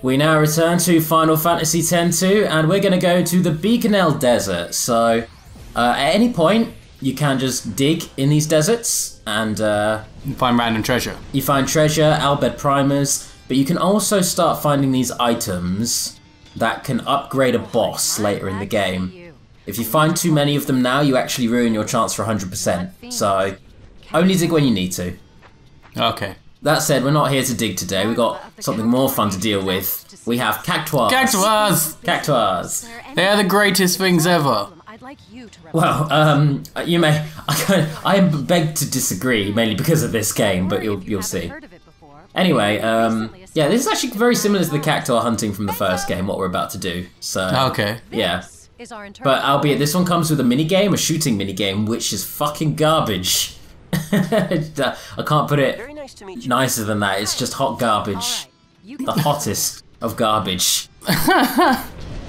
We now return to Final Fantasy X-2, and we're going to go to the Beaconell Desert. So, at any point, you can just dig in these deserts, and you find random treasure. You find treasure, Albed primers, but you can also start finding these items that can upgrade a boss later in the game. If you find too many of them now, you actually ruin your chance for 100%. So, only dig when you need to. Okay. That said, we're not here to dig today. We've got something more fun to deal with. We have cactuars. Cactuars! Cactuars. They are the greatest things ever. Well, you may. I beg to disagree, mainly because of this game, but you'll see. Anyway, yeah, this is actually very similar to the cactuar hunting from the first game, what we're about to do. So, okay. Yeah. But albeit this one comes with a minigame, a shooting minigame, which is fucking garbage. I can't put it nicer than that. It's just hot garbage. The hottest of garbage.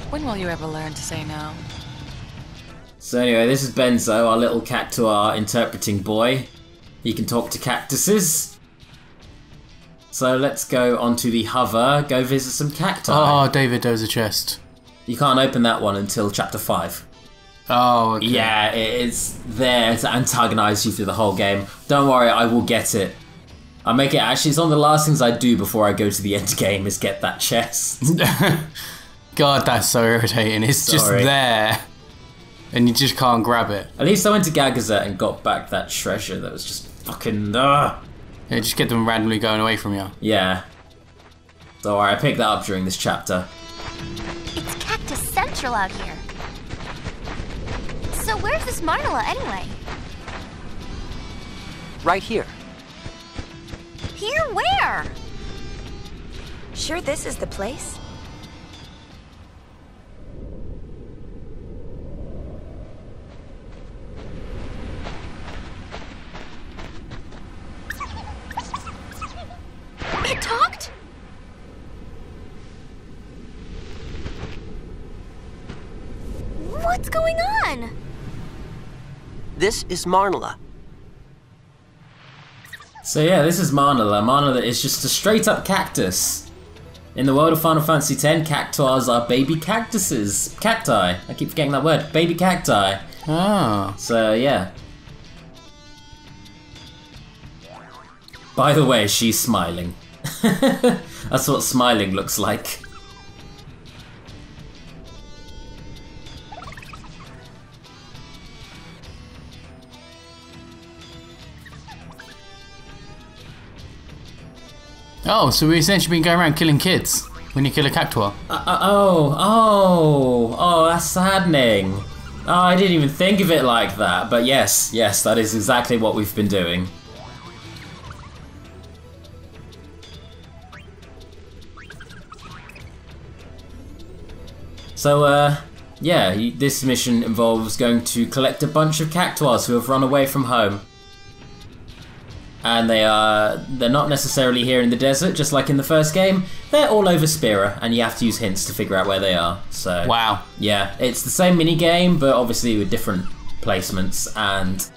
When will you ever learn to say no? So anyway, this is Benzo, our little cactuar interpreting boy. He can talk to cactuses. So let's go onto the hover, go visit some cacti. Oh, David, there's a chest. You can't open that one until chapter 5. Oh, okay. Yeah, it's there to antagonize you through the whole game. Don't worry, I will get it. I'll make it, actually, it's one of the last things I do before I go to the end game is get that chest. God, that's so irritating. It's just there, and you just can't grab it. At least I went to Gagazet and got back that treasure that was just fucking... Yeah, just get them randomly going away from you. Yeah. Don't worry, I picked that up during this chapter. It's Cactus Central out here. So where's this Marnella anyway? Right here. Here where? Sure this is the place? It talked? What's going on? This is Marnella. So yeah, this is Marnella. Marnella is just a straight up cactus. In the world of Final Fantasy X, cactuars are baby cactuses. Cacti. I keep forgetting that word. Baby cacti. Ah. So yeah. By the way, she's smiling. That's what smiling looks like. Oh, so we've essentially been going around killing kids when you kill a cactuar. Oh, that's saddening. Oh, I didn't even think of it like that. But yes, that is exactly what we've been doing. So, yeah, this mission involves going to collect a bunch of cactuars who have run away from home. And they're not necessarily here in the desert, just like in the first game. They're all over Spira, and you have to use hints to figure out where they are. So wow. Yeah, it's the same mini game, but obviously with different placements. And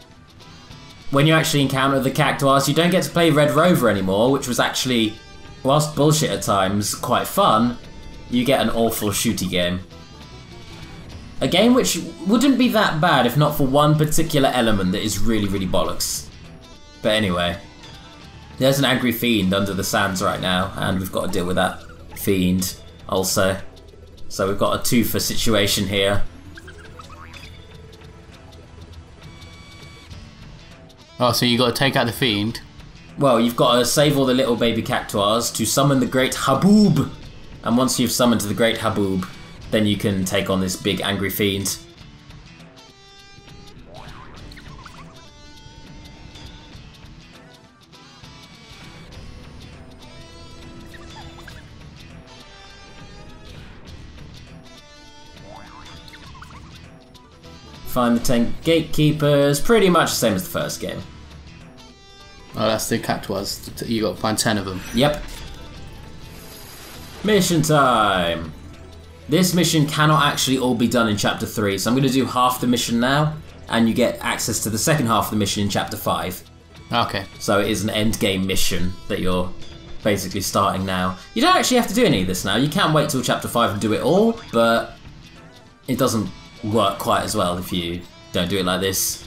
when you actually encounter the cactuars, you don't get to play Red Rover anymore, which was actually, whilst bullshit at times, quite fun. You get an awful shooty game. A game which wouldn't be that bad if not for one particular element that is really, really bollocks. But anyway, there's an angry fiend under the sands right now, and we've got to deal with that fiend also. So we've got a two-for situation here. Oh, so you got to take out the fiend? Well, you've got to save all the little baby cactuars to summon the Great Haboob. And once you've summoned the Great Haboob, then you can take on this big angry fiend. Find the 10 gatekeepers, pretty much the same as the first game. Oh, that's the cactuars. You got to find 10 of them. Yep. Mission time! This mission cannot actually all be done in Chapter 3, so I'm going to do half the mission now, and you get access to the second half of the mission in Chapter 5. Okay. So it is an end game mission that you're basically starting now. You don't actually have to do any of this now. You can wait till chapter 5 and do it all, but it doesn't work quite as well if you don't do it like this.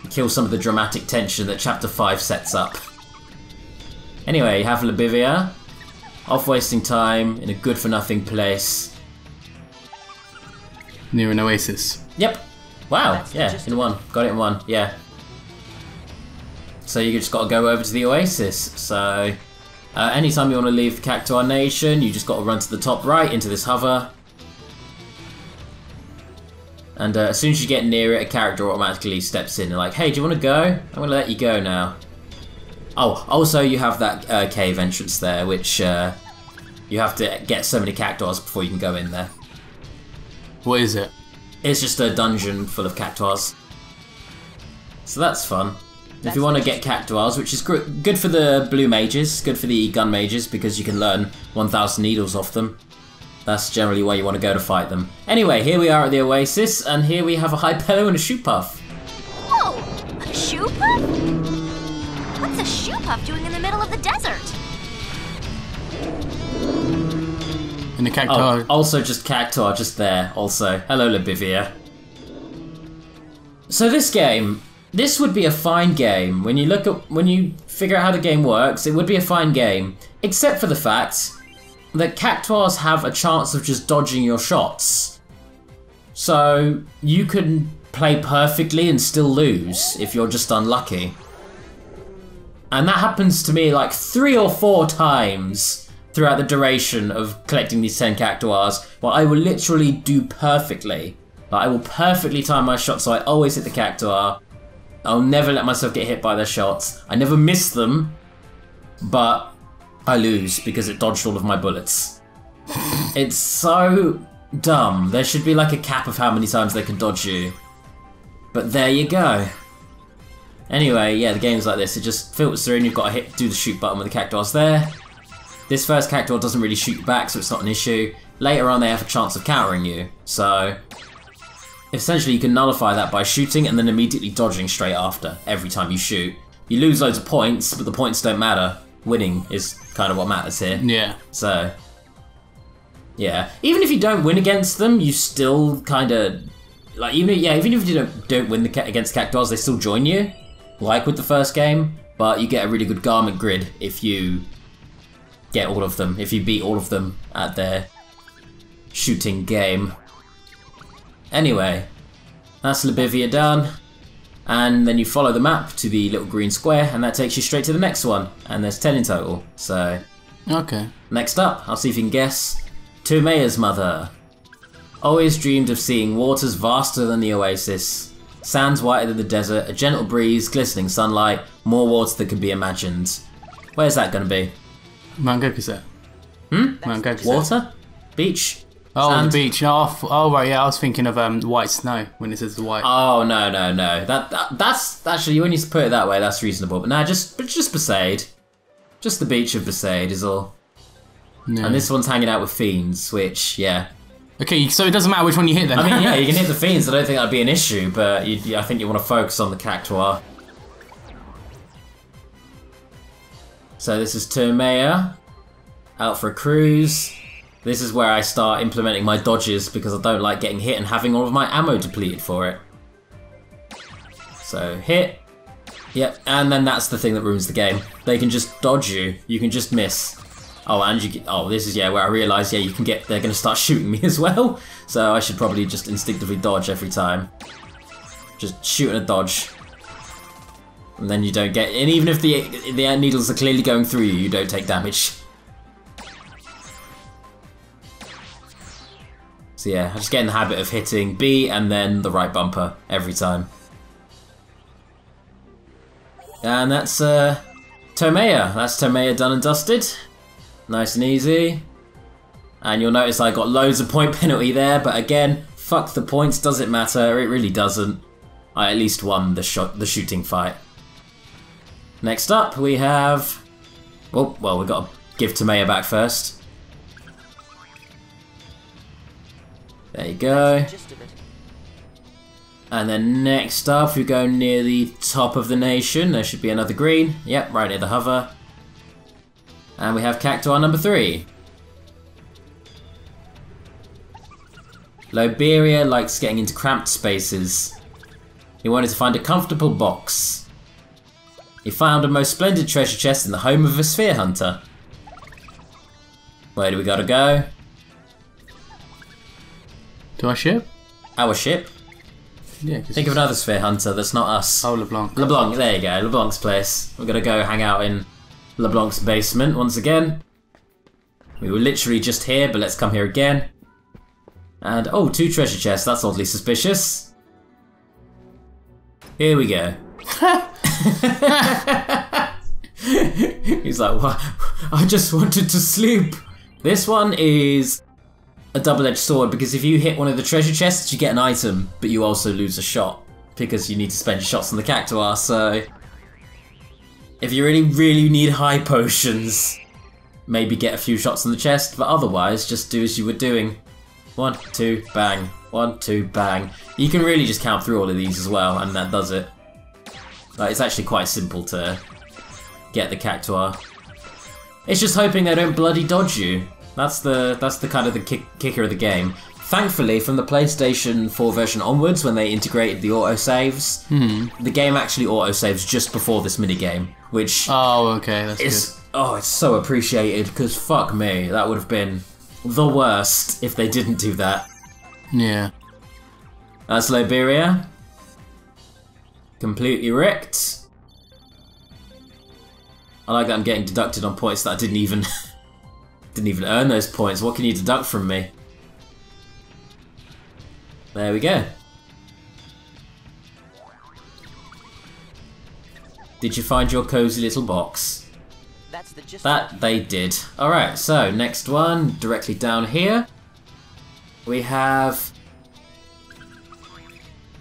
You kill some of the dramatic tension that chapter 5 sets up. Anyway, you have Libivia, off wasting time in a good-for-nothing place. Near an oasis. Yep. Wow, yeah, in one. Got it in one, yeah. So you just got to go over to the oasis. So anytime you want to leave the Cactuar Nation, you just got to run to the top right into this hover. And as soon as you get near it, a character automatically steps in and like, hey, do you want to go? I'm going to let you go now. Oh, also you have that cave entrance there, which you have to get so many Cactuars before you can go in there. What is it? It's just a dungeon full of Cactuars. So that's fun. If you want to get Cactuars, which is good for the blue mages, good for the gun mages, because you can learn 1,000 needles off them. That's generally where you want to go to fight them. Anyway, here we are at the oasis, and here we have a Hypello and a shoe puff. Whoa! A shoe puff? What's a shoe puff doing in the middle of the desert? In the Cactuar. Oh, also just Cactuar, just there, also. Hello, Libivia. So this game, this would be a fine game. When you figure out how the game works, it would be a fine game. Except for the fact that Cactuars have a chance of just dodging your shots. So you can play perfectly and still lose if you're just unlucky. And that happens to me like 3 or 4 times throughout the duration of collecting these 10 Cactuars, where I will literally do perfectly. Like, I will perfectly time my shots so I always hit the Cactuar. I'll never let myself get hit by their shots. I never miss them, but I lose because it dodged all of my bullets. It's so dumb. There should be like a cap of how many times they can dodge you. But there you go. Anyway, yeah, the game's like this. It just filters through and you've got to do the shoot button with the Cactuars there. This first Cactuar doesn't really shoot you back, so it's not an issue. Later on, they have a chance of countering you. So essentially, you can nullify that by shooting and then immediately dodging straight after, every time you shoot. You lose loads of points, but the points don't matter. Winning is kind of what matters here. Yeah. So, yeah. Even if you don't win against them, you still kind of... like, even if you don't win against Cactuars, they still join you, like with the first game. But you get a really good garment grid if you get all of them, if you beat all of them at their shooting game. Anyway, that's Libivia done. And then you follow the map to the little green square, and that takes you straight to the next one. And there's 10 in total, so... okay. Next up, I'll see if you can guess. Tumea's mother. Always dreamed of seeing waters vaster than the oasis. Sands whiter than the desert, a gentle breeze, glistening sunlight, more water than can be imagined. Where's that going to be? Mount Gokuset. Mount Gokuset. Water? Beach? Oh, Sand? the beach. Oh, right, yeah, I was thinking of white snow when it says the white. Oh, no. That's actually, when you put it that way, that's reasonable. But nah, just Besaid. Just the beach of Besaid is all. No. And this one's hanging out with fiends, which, yeah. Okay, so it doesn't matter which one you hit then. I mean, yeah, you can hit the fiends. I don't think that'd be an issue, but I think you want to focus on the Cactuar. So this is Tumea, out for a cruise. This is where I start implementing my dodges because I don't like getting hit and having all of my ammo depleted for it. So hit, yep, and then that's the thing that ruins the game. They can just dodge you. You can just miss. Oh, and this is where I realise they're going to start shooting me as well. So I should probably just instinctively dodge every time. Just shoot and a dodge. And then you don't get, and even if the needles are clearly going through you, you don't take damage. So yeah, I just get in the habit of hitting B and then the right bumper every time. And that's Tumea. That's Tumea done and dusted. Nice and easy. And you'll notice I got loads of point penalty there, but again, fuck the points, does it matter? It really doesn't. I at least won the shooting fight. Next up, we have... well, we've got to give Tumea back first. There you go. And then next up, we go near the top of the nation. There should be another green. Yep, right near the hover. And we have Cactuar number 3. Loberia likes getting into cramped spaces. He wanted to find a comfortable box. He found a most splendid treasure chest in the home of a sphere hunter. Where do we gotta go? To our ship? Our ship? Yeah. Think of another sphere hunter that's not us. Oh, LeBlanc. LeBlanc, there you go, LeBlanc's place. We're gonna go hang out in LeBlanc's basement once again. We were literally just here, but let's come here again. And, oh, 2 treasure chests, that's oddly suspicious. Here we go. He's like, what? I just wanted to sleep. This one is a double-edged sword, because if you hit one of the treasure chests, you get an item, but you also lose a shot, because you need to spend shots on the Cactuar, so... If you really, really need high potions, maybe get a few shots on the chest, but otherwise, just do as you were doing. 1, 2, bang. 1, 2, bang. You can really just count through all of these as well, and that does it. Like, it's actually quite simple to get the Cactuar. It's just hoping they don't bloody dodge you. That's the kind of the kicker of the game. Thankfully, from the PlayStation 4 version onwards, when they integrated the autosaves, the game actually autosaves just before this minigame, which... Oh, okay, that's good. Oh, it's so appreciated, because fuck me, that would have been the worst if they didn't do that. Yeah. That's Loberia. Completely wrecked. I like that I'm getting deducted on points that I didn't even earn those points. What can you deduct from me? There we go. Did you find your cozy little box? That's the gist. That they did. Alright, so next one, directly down here. We have...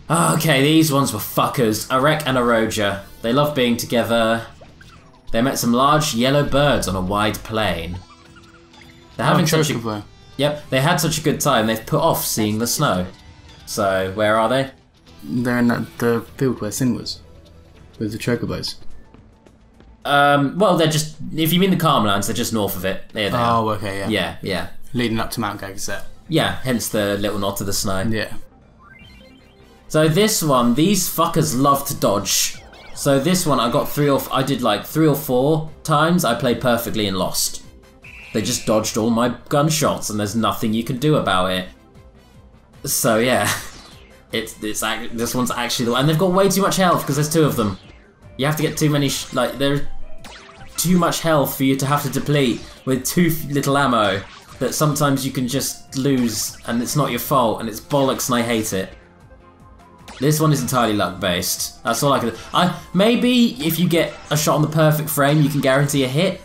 Okay, these ones were fuckers. Arek and Aroja. They love being together. They met some large yellow birds on a wide plain. They're having such a... Yep, they had such a good time, they've put off seeing the snow. So, where are they? They're in the field where Sin was. With the chocobos. Well, they're just... If you mean the Calmlands, they're just north of it. There they are. Oh, okay, yeah. Yeah, yeah. Leading up to Mount Gagazet. Yeah, hence the little nod to the snow. Yeah. So this one, these fuckers love to dodge. So this one, I did like 3 or 4 times. I played perfectly and lost. They just dodged all my gunshots, and there's nothing you can do about it. So yeah, this one's actually the one, and they've got way too much health because there's 2 of them. You have to get too many, there's too much health for you to have to deplete with too little ammo. That sometimes you can just lose, and it's not your fault, and it's bollocks, and I hate it. This one is entirely luck-based. That's all I can... Maybe if you get a shot on the perfect frame, you can guarantee a hit.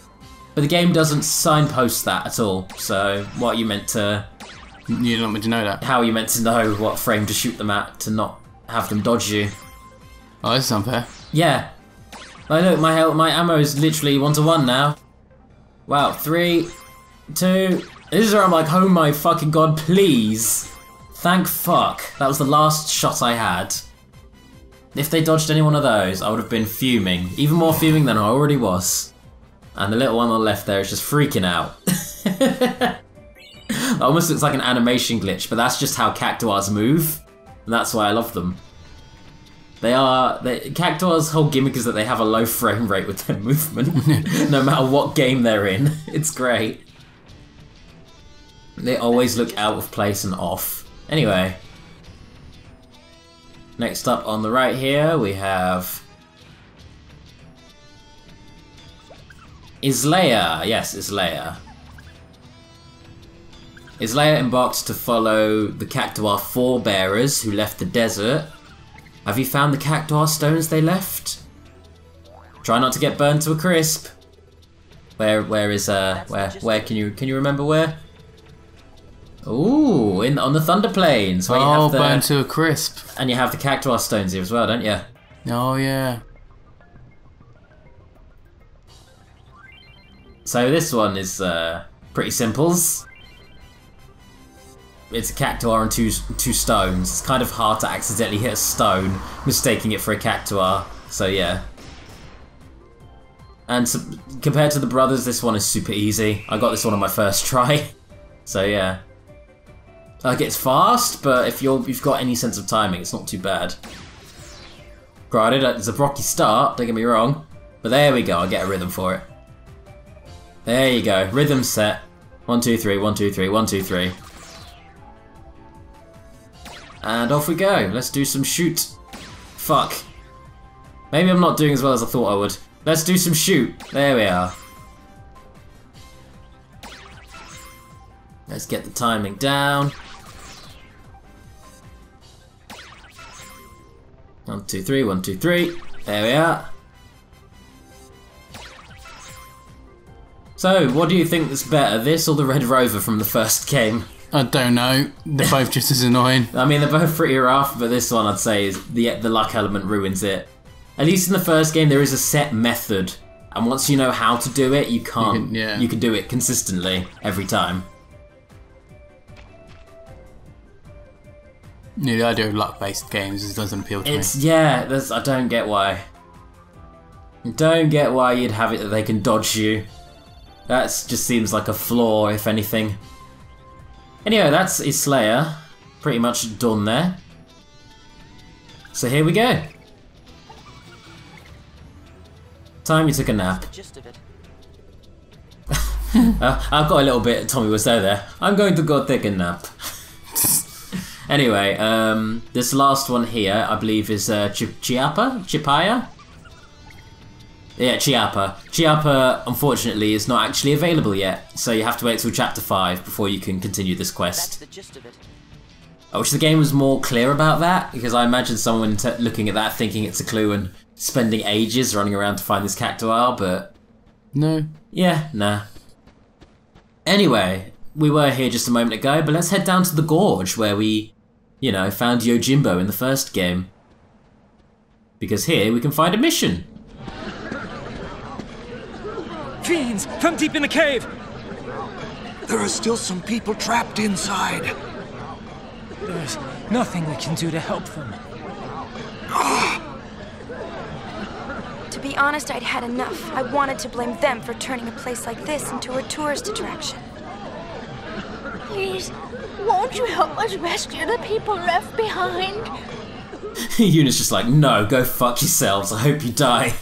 But the game doesn't signpost that at all. So, what are you meant to... You don't want me to know that. How are you meant to know what frame to shoot them at to not have them dodge you? Oh, this is unfair. Yeah. Like, look, my ammo is literally 1-to-1 now. Wow, 3, 2... This is where I'm like, oh my fucking god, please. Thank fuck. That was the last shot I had. If they dodged any one of those, I would have been fuming. Even more fuming than I already was. And the little one on the left there is just freaking out. It almost looks like an animation glitch, but that's just how Cactuars move. And that's why I love them. Cactuar's whole gimmick is that they have a low frame rate with their movement. No matter what game they're in. It's great. They always look out of place and off. Anyway. Next up on the right here, we have... Islaya. Yes, Islaya. Islaya embarked to follow the Cactuar forebearers who left the desert. Have you found the Cactuar stones they left? Try not to get burned to a crisp. Where can you remember where? Ooh, on the Thunder Plains. Where you have burned to a crisp. And you have the Cactuar stones here as well, don't you? Oh yeah. So this one is pretty simples. It's a Cactuar and two stones. It's kind of hard to accidentally hit a stone, mistaking it for a Cactuar. So yeah. And compared to the brothers, this one is super easy. I got this one on my first try. So yeah. Like, it's fast, but if you've got any sense of timing, it's not too bad. Granted, it's a rocky start, don't get me wrong. But there we go, I get a rhythm for it. There you go, rhythm set. 1, 2, 3, 1, 2, 3, 1, 2, 3. And off we go, let's do some shoot. Fuck. Maybe I'm not doing as well as I thought I would. Let's do some shoot. There we are. Let's get the timing down. 1, 2, 3, 1, 2, 3. There we are. So, what do you think is better, this or the Red Rover from the first game? I don't know. They're both just as annoying. I mean, they're both pretty rough, but this one I'd say is the luck element ruins it. At least in the first game, there is a set method, and once you know how to do it, you can't. You can do it consistently every time. Yeah, the idea of luck-based games doesn't appeal to me. Yeah, I don't get why. I don't get why you'd have it that they can dodge you. That just seems like a flaw, if anything. Anyway, that's his Slayer. Pretty much done there. So here we go. Time you took a nap. I've got a little bit, Tommy was there. I'm going to go take a nap. Anyway, this last one here, I believe is Chiappa? Chipaya? Yeah, Chiappa. Chiappa, unfortunately, is not actually available yet, so you have to wait till Chapter 5 before you can continue this quest. That's the gist of it. I wish the game was more clear about that, because I imagine someone looking at that thinking it's a clue and spending ages running around to find this Cactuar, but... No. Yeah, nah. Anyway, we were here just a moment ago, but let's head down to the Gorge, where we, you know, found Yojimbo in the first game. Because here we can find a mission. Fiends, from deep in the cave! There are still some people trapped inside. There's nothing we can do to help them. To be honest, I'd had enough. I wanted to blame them for turning a place like this into a tourist attraction. Please, won't you help us rescue the people left behind? Yuna's just like, no, go fuck yourselves. I hope you die.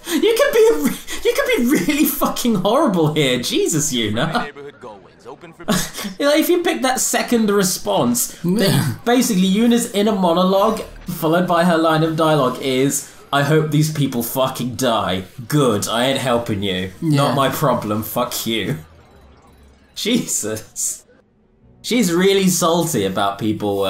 You could be really fucking horrible here. Jesus, Yuna. If you pick that second response, then basically Yuna's inner monologue, followed by her line of dialogue, is, I hope these people fucking die. Good, I ain't helping you. Yeah. Not my problem, fuck you. Jesus. She's really salty about people,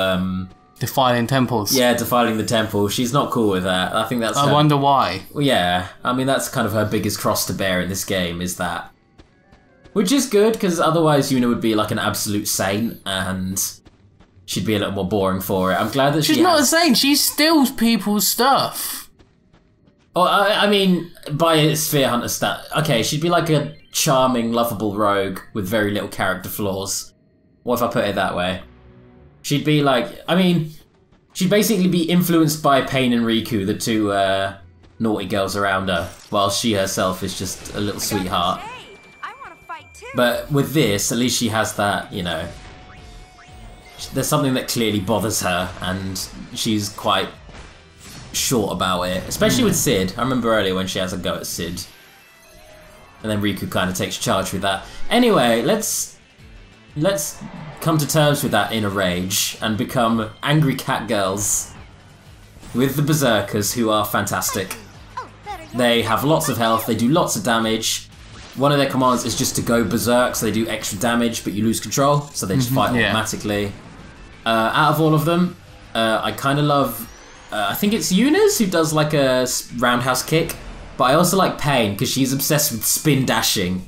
defiling temples. Yeah, defiling the temple. She's not cool with that. I think that's I wonder why. Well, yeah, I mean, that's kind of her biggest cross to bear in this game, is that. Which is good, because otherwise Yuna would be like an absolute saint, and she'd be a little more boring for it. I'm glad that she's not a saint, she steals people's stuff. Oh, I mean, by a Sphere Hunter stat. Okay, she'd be like a charming, lovable rogue with very little character flaws. What if I put it that way? She'd be like, I mean, she'd basically be influenced by Pain and Riku, the two naughty girls around her, while she herself is just a little sweetheart. Hey, I want to fight too. But with this, at least she has that, you know, there's something that clearly bothers her, and she's quite short about it, especially with Sid. I remember earlier when she has a go at Sid. And then Riku kind of takes charge with that. Anyway, let's come to terms with that inner rage and become angry cat girls with the berserkers, who are fantastic. They have lots of health, they do lots of damage. One of their commands is just to go berserk, so they do extra damage, but you lose control, so they just fight automatically. Out of all of them, I kind of love, I think it's Yuna's who does like a roundhouse kick, but I also like Pain because she's obsessed with spin dashing.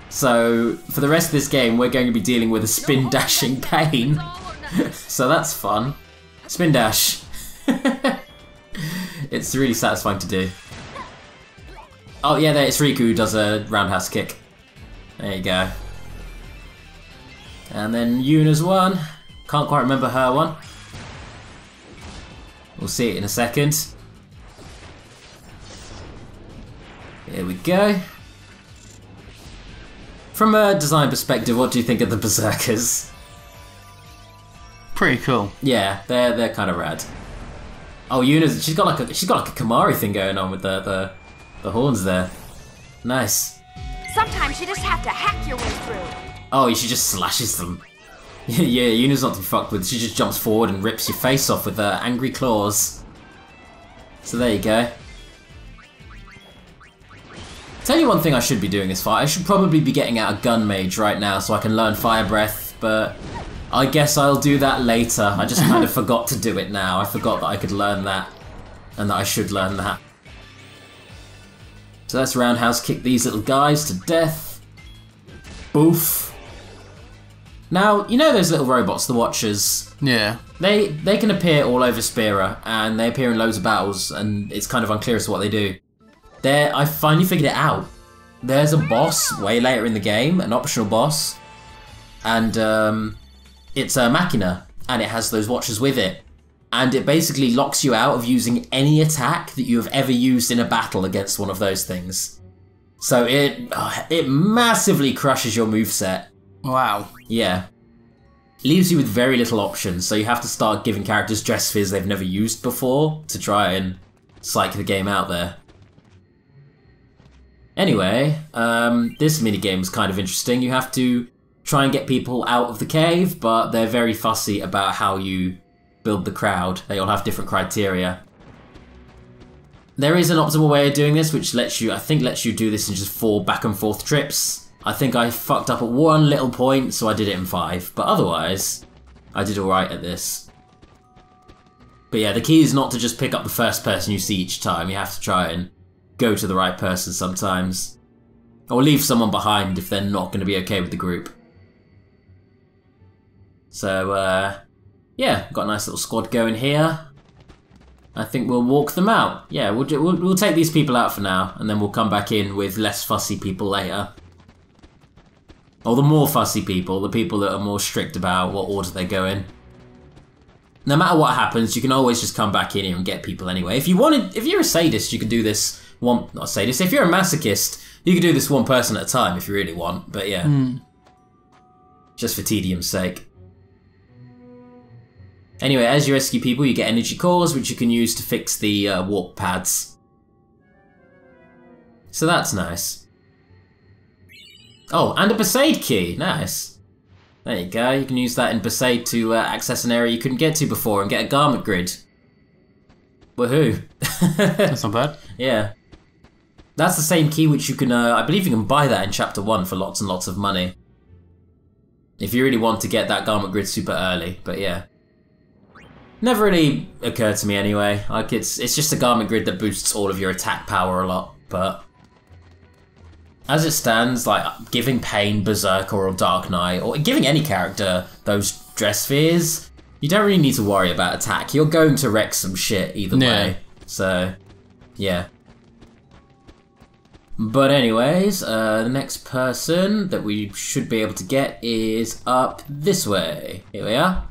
So for the rest of this game, we're going to be dealing with a spin dashing Pain. So that's fun. Spin dash. It's really satisfying to do. Oh yeah, there it's Riku who does a roundhouse kick. There you go. And then Yuna's one. Can't quite remember her one. We'll see it in a second. There we go. From a design perspective, what do you think of the Berserkers? Pretty cool. Yeah, they're kind of rad. Oh, Yuna's she's got like a Kamari thing going on with the horns there. Nice. Sometimes you just have to hack your way through. Oh, she just slashes them. Yeah, Yuna's not to be fucked with. She just jumps forward and rips your face off with her angry claws. So there you go. Tell you one thing I should be doing this fight. I should probably be getting out a gun mage right now so I can learn fire breath, but I guess I'll do that later. I just kind of forgot to do it now. I forgot that I could learn that and that I should learn that. So let's roundhouse kick these little guys to death. Boof. Now, you know those little robots, the Watchers? Yeah. They can appear all over Spira, and they appear in loads of battles, and it's kind of unclear as to what they do. I finally figured it out. There's a boss way later in the game, an optional boss, and it's a Machina, and it has those Watchers with it. And it basically locks you out of using any attack that you have ever used in a battle against one of those things. So it massively crushes your moveset. Wow. Yeah. Leaves you with very little options, so you have to start giving characters dress spheres they've never used before to try and psych the game out there. Anyway, this minigame is kind of interesting. You have to try and get people out of the cave, but they're very fussy about how you build the crowd. They all have different criteria. There is an optimal way of doing this, which lets you do this in just 4 back and forth trips. I think I fucked up at one little point, so I did it in 5. But otherwise, I did alright at this. But yeah, the key is not to just pick up the first person you see each time. You have to try and go to the right person sometimes. Or leave someone behind if they're not going to be okay with the group. So, yeah, got a nice little squad going here. I think we'll walk them out. Yeah, we'll take these people out for now, and then we'll come back in with less fussy people later. Or the more fussy people, the people that are more strict about what order they go in. No matter what happens, you can always just come back in here and get people anyway. If you're a sadist, you can do this not a sadist, if you're a masochist, you can do this one person at a time if you really want, but yeah. Just for tedium's sake. Anyway, as you rescue people, you get energy cores, which you can use to fix the warp pads. So that's nice. Oh, and a Besaid key. Nice. There you go. You can use that in Besaid to access an area you couldn't get to before and get a garment grid. Woohoo. That's not bad. Yeah. That's the same key which you can, I believe you can buy that in Chapter 1 for lots and lots of money. If you really want to get that garment grid super early, but yeah. Never really occurred to me anyway. Like it's just a garment grid that boosts all of your attack power a lot, but as it stands, like giving Pain, Berserker, or Dark Knight, or giving any character those dress spheres, you don't really need to worry about attack. You're going to wreck some shit either way. So, yeah. But anyways, the next person that we should be able to get is up this way. Here we are.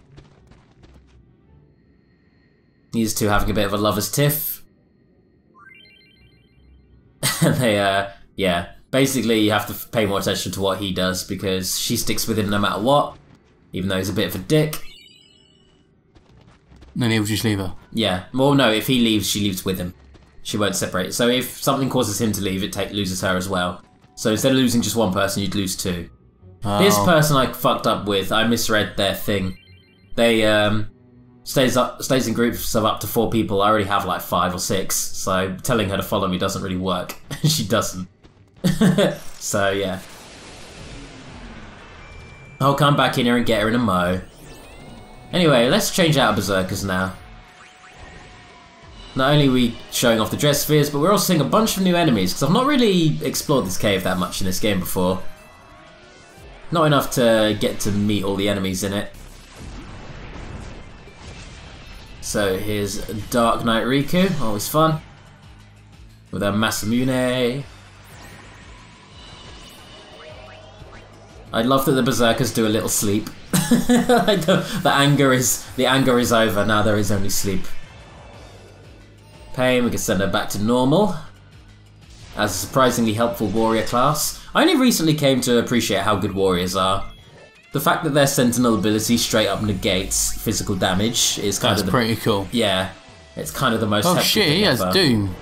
These two having a bit of a lover's tiff. Yeah. Basically, you have to pay more attention to what he does because she sticks with him no matter what, even though he's a bit of a dick. Then he'll just leave her. Yeah. Well, no, if he leaves, she leaves with him. She won't separate. So if something causes him to leave, it loses her as well. So instead of losing just one person, you'd lose 2. Oh. This person I fucked up with, I misread their thing. They stays in groups of up to 4 people. I already have like 5 or 6, so telling her to follow me doesn't really work. She doesn't. So yeah. I'll come back in here and get her in a mo. Anyway, let's change out of Berserkers now. Not only are we showing off the dress spheres, but we're also seeing a bunch of new enemies, because I've not really explored this cave that much in this game before. Not enough to get to meet all the enemies in it. So here's Dark Knight Riku, always fun. With her Masamune. I love that the Berserkers do a little sleep. the anger is over, now there is only sleep. Pain, we can send her back to normal. as a surprisingly helpful warrior class. I only recently came to appreciate how good warriors are. The fact that their sentinel ability straight up negates physical damage is kind of pretty cool. Yeah, it's kind of the most. Oh shit, he has Doom.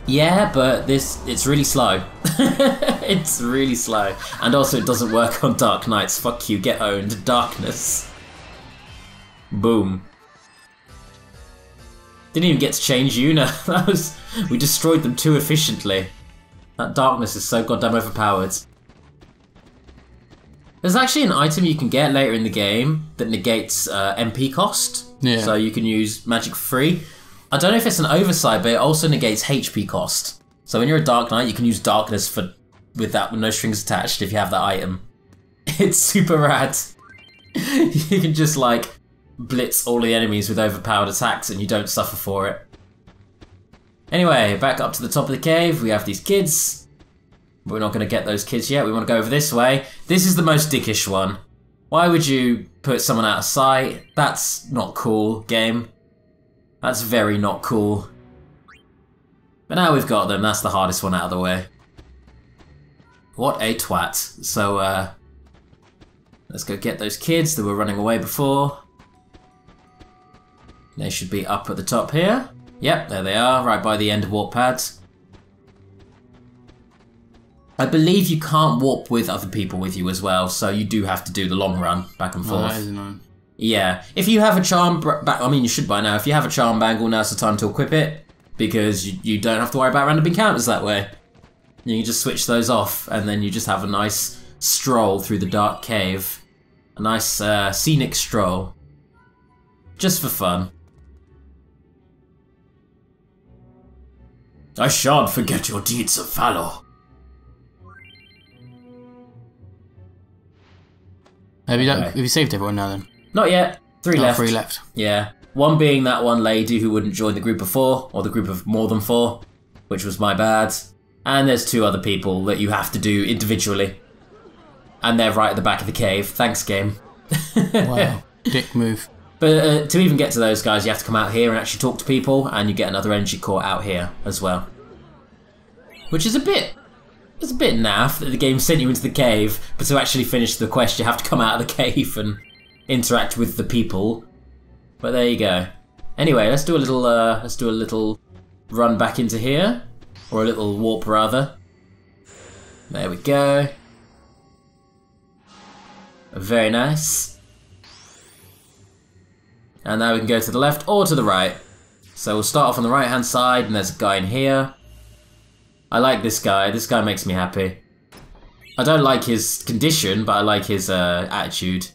Yeah, but it's really slow. It's really slow. And also it doesn't work on Dark Knights. Fuck you, get owned. Darkness. Boom. Didn't even get to change Yuna. We destroyed them too efficiently. That darkness is so goddamn overpowered. There's actually an item you can get later in the game that negates MP cost. Yeah. So you can use magic for free. I don't know if it's an oversight, but it also negates HP cost. So when you're a Dark Knight, you can use darkness with no strings attached if you have that item. It's super rad. You can just like blitz all the enemies with overpowered attacks and you don't suffer for it. Anyway, back up to the top of the cave, we have these kids. We're not going to get those kids yet, we want to go over this way. This is the most dickish one. Why would you put someone out of sight? That's not cool, game. That's very not cool. But now we've got them, that's the hardest one out of the way. What a twat. So, let's go get those kids that were running away before. They should be up at the top here. Yep, there they are, right by the end of warp pads. I believe you can't warp with other people with you as well, so you do have to do the long run back and forth. Oh, that is annoying. Yeah, if you have a charm, I mean you should by now, if you have a charm bangle, now's the time to equip it, because you don't have to worry about random encounters that way. You can just switch those off, and then you just have a nice stroll through the dark cave. A nice scenic stroll. Just for fun. I shan't forget your deeds of valor. Have you saved everyone now then? Not yet. Three left. 3 left. Yeah. One being that one lady who wouldn't join the group of 4, or the group of more than 4, which was my bad. And there's 2 other people that you have to do individually. And they're right at the back of the cave. Thanks, game. Wow. Dick move. But to even get to those guys, you have to come out here and actually talk to people, and you get another energy core out here as well. Which is a bit... It's a bit naff that the game sent you into the cave, but to actually finish the quest you have to come out of the cave and interact with the people. But there you go. Anyway, let's do a little run back into here, or a little warp rather. There we go. Very nice. And now we can go to the left or to the right. So we'll start off on the right hand side, and there's a guy in here. I like this guy. This guy makes me happy. I don't like his condition, but I like his attitude.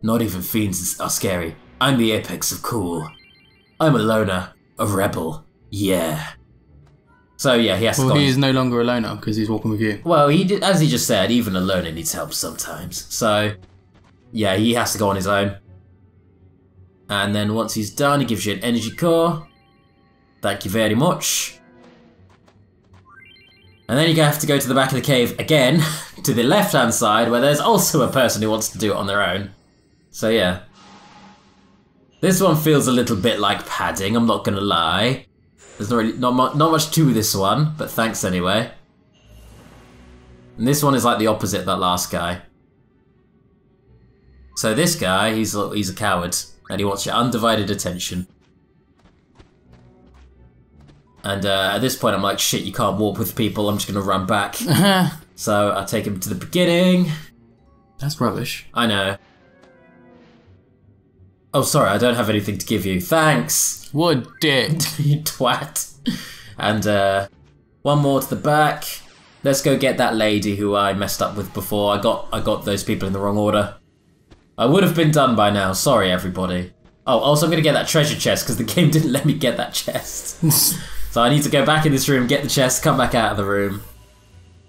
Not even fiends are scary. I'm the apex of cool. I'm a loner. A rebel. Yeah. So yeah, he has to go. Well, he is no longer a loner because he's walking with you. Well, as he just said, even a loner needs help sometimes. So yeah, he has to go on his own. And then once he's done, he gives you an energy core. Thank you very much. And then you have to go to the back of the cave again, to the left-hand side, where there's also a person who wants to do it on their own. So yeah. This one feels a little bit like padding, I'm not gonna lie. There's not much to this one, but thanks anyway. And this one is like the opposite of that last guy. So this guy, he's a coward, and he wants your undivided attention. And at this point I'm like, shit, you can't warp with people, I'm just gonna run back. So I take him to the beginning. That's rubbish. I know. Oh, sorry, I don't have anything to give you. Thanks! What a dick. You twat. And one more to the back. Let's go get that lady who I messed up with before. I got those people in the wrong order. I would have been done by now, sorry everybody. Oh, also I'm gonna get that treasure chest, because the game didn't let me get that chest. So I need to go back in this room, get the chest, come back out of the room.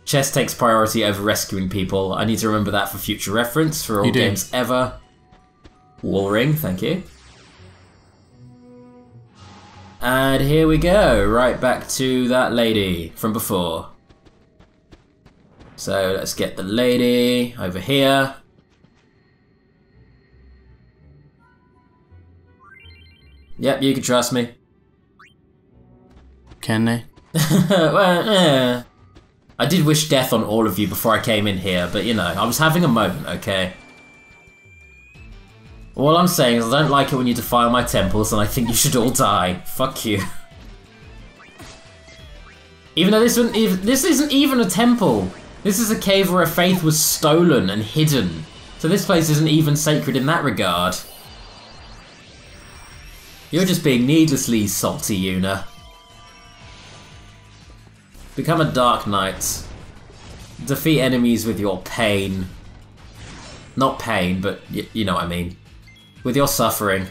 Chest takes priority over rescuing people. I need to remember that for future reference, for all games ever. Wall ring, thank you. And here we go, right back to that lady from before. So let's get the lady over here. Yep, you can trust me. Can they? Well, I did wish death on all of you before I came in here, but you know, I was having a moment, okay? All I'm saying is I don't like it when you defile my temples, and I think you should all die. Fuck you. Even though this isn't even a temple. This is a cave where a faith was stolen and hidden. So this place isn't even sacred in that regard. You're just being needlessly salty, Yuna. Become a Dark Knight. Defeat enemies with your pain. Not pain, but you know what I mean. With your suffering.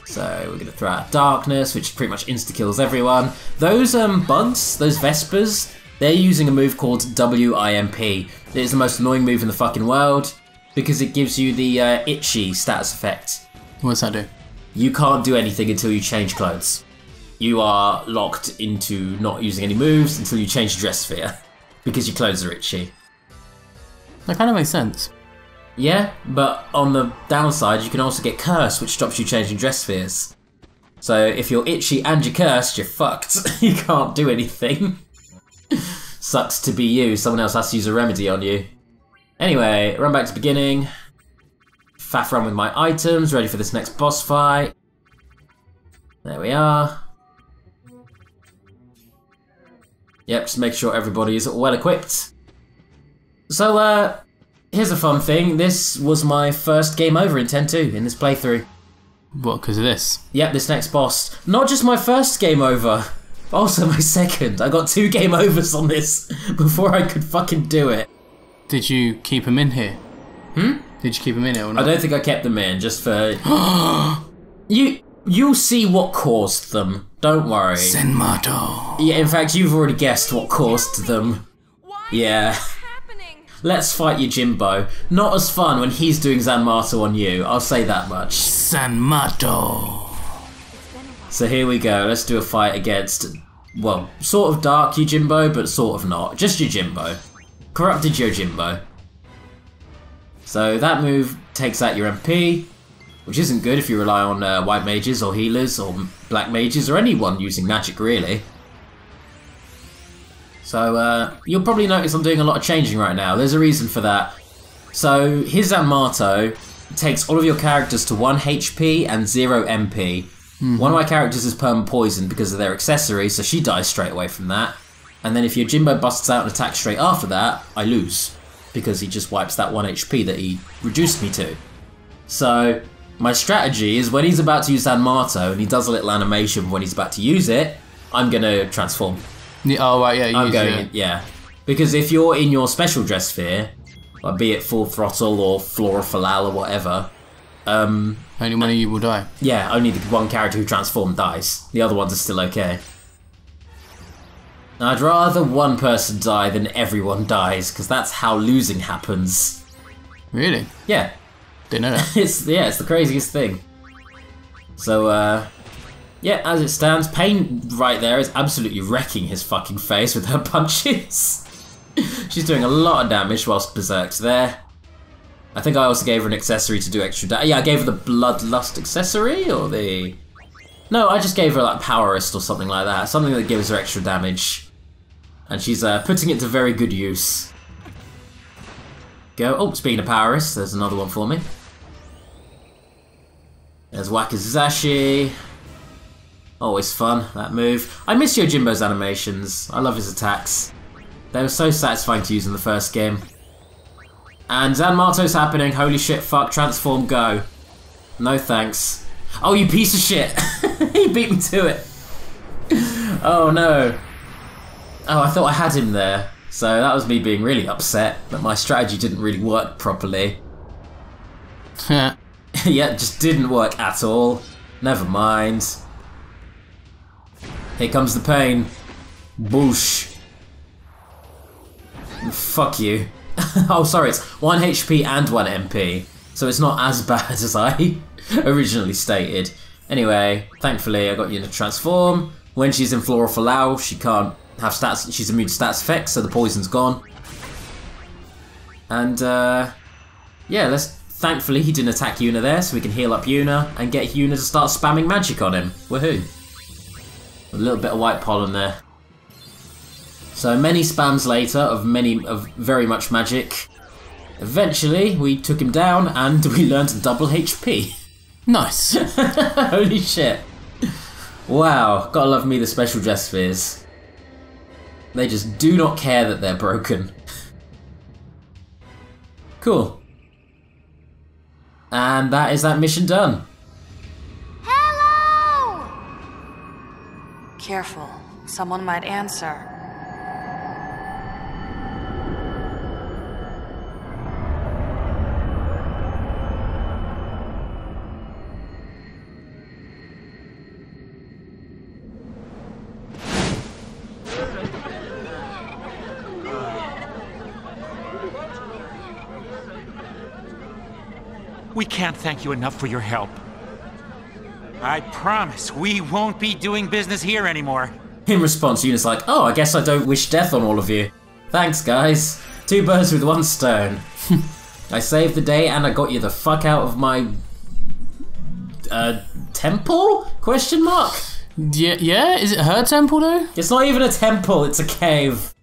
So we're going to throw out Darkness, which pretty much insta-kills everyone. Those bugs, those Vespers, they're using a move called WIMP. It is the most annoying move in the fucking world, because it gives you the itchy status effect. What's that do? You can't do anything until you change clothes. You are locked into not using any moves until you change dress sphere, because your clothes are itchy. That kind of makes sense. Yeah, but on the downside, you can also get cursed, which stops you changing dress spheres. So if you're itchy and you're cursed, you're fucked. You can't do anything. Sucks to be you. Someone else has to use a remedy on you. Anyway, run back to beginning. Faff around with my items, ready for this next boss fight. There we are. Yep, just make sure everybody is well equipped. So, here's a fun thing. This was my first game over in 10-2 in this playthrough. What, because of this? Yep, this next boss. Not just my first game over, but also my second. I got 2 game overs on this before I could fucking do it. Did you keep him in here? Hmm? Did you keep him in here or not? I don't think I kept them in, just for... You'll see what caused them. Don't worry. Senmato. Yeah, in fact, you've already guessed what caused them. Yeah. Let's fight you, Jimbo. Not as fun when he's doing Zanmato on you, I'll say that much. Sanmato. So here we go, let's do a fight against, well, sort of Dark Yojimbo, but sort of not. Just Yojimbo. Corrupted Yojimbo. So that move takes out your MP, which isn't good if you rely on white mages or healers or black mages or anyone using magic, really. So, you'll probably notice I'm doing a lot of changing right now. There's a reason for that. So, his Zanmato takes all of your characters to 1 HP and 0 MP. Mm-hmm. One of my characters is perma poisoned because of their accessory, so she dies straight away from that. And then if your Jimbo busts out and attacks straight after that, I lose. Because he just wipes that 1 HP that he reduced me to. So, my strategy is when he's about to use Zanmato and he does a little animation when he's about to use it, I'm going to transform. Yeah, oh, right, yeah, I'm going, yeah. Because if you're in your special dress sphere, like be it full throttle or flora falal or whatever, only one of you will die. Yeah, only the one character who transformed dies. The other ones are still okay. I'd rather one person die than everyone dies, because that's how losing happens. Really? Yeah. Didn't know that. it's the craziest thing. So, yeah, as it stands, Pain right there is absolutely wrecking his fucking face with her punches. She's doing a lot of damage whilst Berserk's there. I think I also gave her an accessory to do extra damage. Yeah, I gave her the Bloodlust accessory, or the... No, I just gave her like Powerist or something like that. Something that gives her extra damage. And she's putting it to very good use. Go. Oh, speaking of Powerist, there's another one for me. There's Wakazashi. Always fun, that move. I miss Yojimbo's animations. I love his attacks. They were so satisfying to use in the first game. And Zanmato's happening. Holy shit, fuck, transform, go. No thanks. Oh, you piece of shit. He beat me to it. Oh, no. Oh, I thought I had him there. So that was me being really upset that my strategy didn't really work properly. Yeah, it just didn't work at all. Never mind. Here comes the pain. Boosh. Fuck you. Oh, sorry, it's 1 HP and 1 MP. So it's not as bad as I originally stated. Anyway, thankfully I got you to transform. When she's in Flora Falau, she can't have stats, she's immune to stats effects, so the poison's gone. And, yeah, thankfully he didn't attack Yuna there, so we can heal up Yuna and get Yuna to start spamming magic on him. Woohoo. A little bit of white pollen there. So many spams later of very much magic. Eventually, we took him down and we learned double HP. Nice. Holy shit. Wow, gotta love me the special Jet Spheres. They just do not care that they're broken. Cool. And that is that mission done. Hello! Careful. Someone might answer. We can't thank you enough for your help. I promise we won't be doing business here anymore. In response, Eunice like, oh, I guess I don't wish death on all of you. Thanks, guys. 2 birds with 1 stone. I saved the day and I got you the fuck out of my... temple? Question mark? Yeah, is it her temple though? It's not even a temple, it's a cave.